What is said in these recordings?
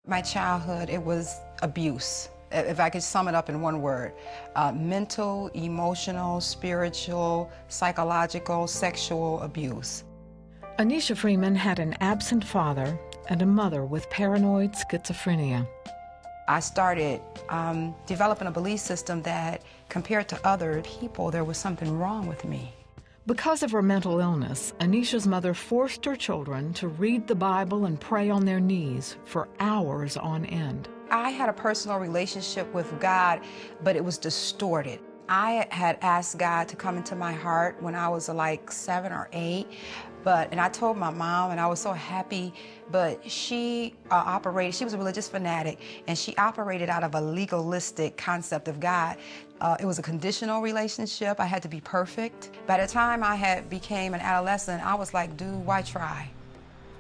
My childhood, it was abuse. If I could sum it up in one word, mental, emotional, spiritual, psychological, sexual abuse. Anneshia Freeman had an absent father and a mother with paranoid schizophrenia. I started developing a belief system that compared to other people, there was something wrong with me. Because of her mental illness, Annesia's mother forced her children to read the Bible and pray on their knees for hours on end. I had a personal relationship with God, but it was distorted. I had asked God to come into my heart when I was like 7 or 8, and I told my mom, and I was so happy, but she she was a religious fanatic, and she operated out of a legalistic concept of God. It was a conditional relationship. I had to be perfect. By the time I became an adolescent, I was like, dude, why try?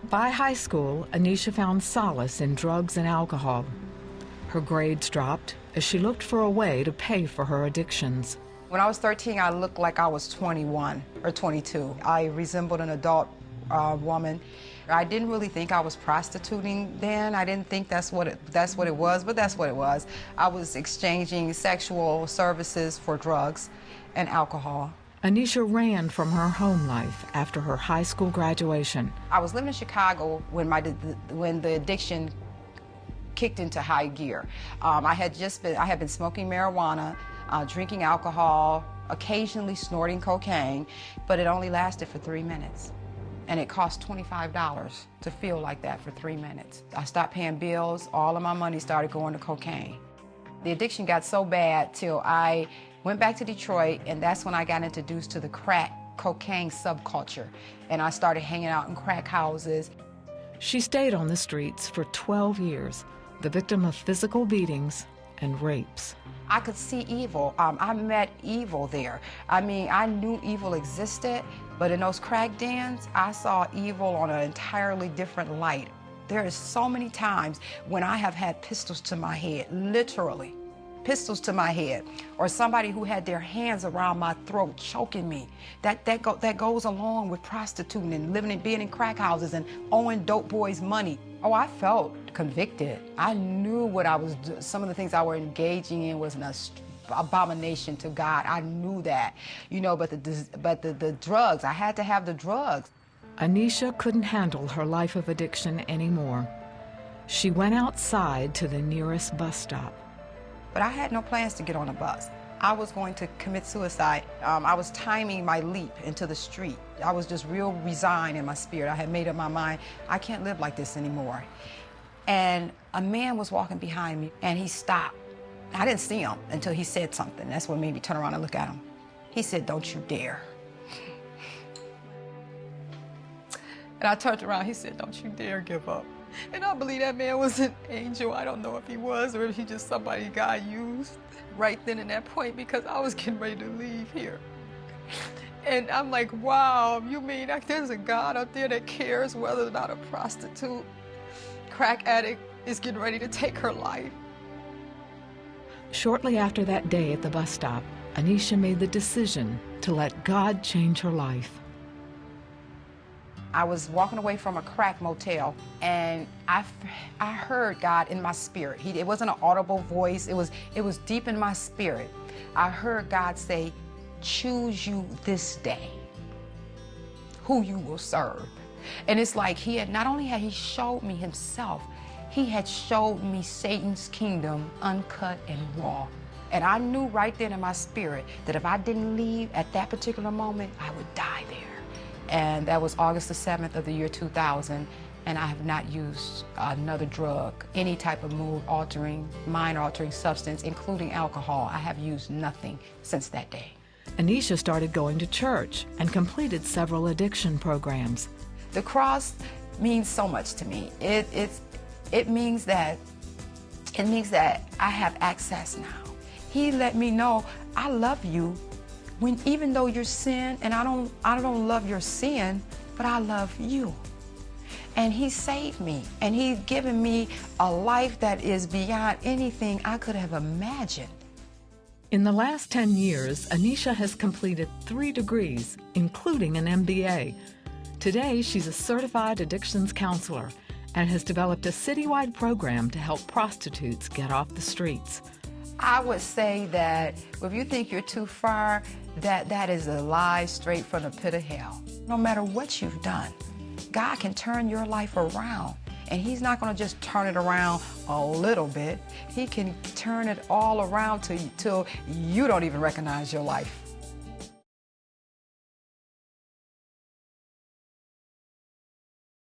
By high school, Anneshia found solace in drugs and alcohol. Her grades dropped as she looked for a way to pay for her addictions. When I was 13, I looked like I was 21 or 22. I resembled an adult woman. I didn't really think I was prostituting then. I didn't think that's what it was, but that's what it was. I was exchanging sexual services for drugs and alcohol. Anneshia ran from her home life after her high school graduation. I was living in Chicago when the addiction kicked into high gear. I had been smoking marijuana, drinking alcohol, occasionally snorting cocaine, but it only lasted for 3 minutes. And it cost $25 to feel like that for 3 minutes. I stopped paying bills. All of my money started going to cocaine. The addiction got so bad till I went back to Detroit, and that's when I got introduced to the crack cocaine subculture. And I started hanging out in crack houses. She stayed on the streets for 12 years, the victim of physical beatings and rapes. I could see evil. I met evil there. I mean, I knew evil existed, but in those crack dens, I saw evil on an entirely different light. There are so many times when I have had pistols to my head, literally, pistols to my head, or somebody who had their hands around my throat choking me. That goes along with prostituting and being in crack houses and owing dope boys money. Oh, I felt convicted. I knew what I was doing. Some of the things I were engaging in was an abomination to God. I knew that, you know, but the drugs, I had to have the drugs. Anneshia couldn't handle her life of addiction anymore. She went outside to the nearest bus stop. But I had no plans to get on a bus. I was going to commit suicide. I was timing my leap into the street. I was just real resigned in my spirit. I had made up my mind, I can't live like this anymore. And a man was walking behind me, and he stopped. I didn't see him until he said something. That's what made me turn around and look at him. He said, "Don't you dare." And I turned around, he said, "Don't you dare give up." And I believe that man was an angel. I don't know if he was or if he just somebody God used right then and that point, because I was getting ready to leave here. And I'm like, wow, you mean like there's a God out there that cares whether or not a prostitute, crack addict is getting ready to take her life? Shortly after that day at the bus stop, Anneshia made the decision to let God change her life. I was walking away from a crack motel, and I heard God in my spirit. It wasn't an audible voice. It was deep in my spirit. I heard God say, "Choose you this day who you will serve." And it's like not only had he showed me himself, he had showed me Satan's kingdom uncut and raw. And I knew right then in my spirit that if I didn't leave at that particular moment, I would die there. And that was August the 7th of the year 2000, and I have not used another drug, any type of mood-altering, mind-altering substance, including alcohol. I have used nothing since that day. Anneshia started going to church and completed several addiction programs. The cross means so much to me. It means that I have access now. He let me know, I love you. Even though you're sin, and I don't love your sin, but I love you. And he saved me, and he's given me a life that is beyond anything I could have imagined. In the last 10 years, Anneshia has completed 3 degrees, including an MBA. Today, she's a certified addictions counselor and has developed a citywide program to help prostitutes get off the streets. I would say that if you think you're too far, that is a lie straight from the pit of hell. No matter what you've done, God can turn your life around. And He's not going to just turn it around a little bit. He can turn it all around till you don't even recognize your life.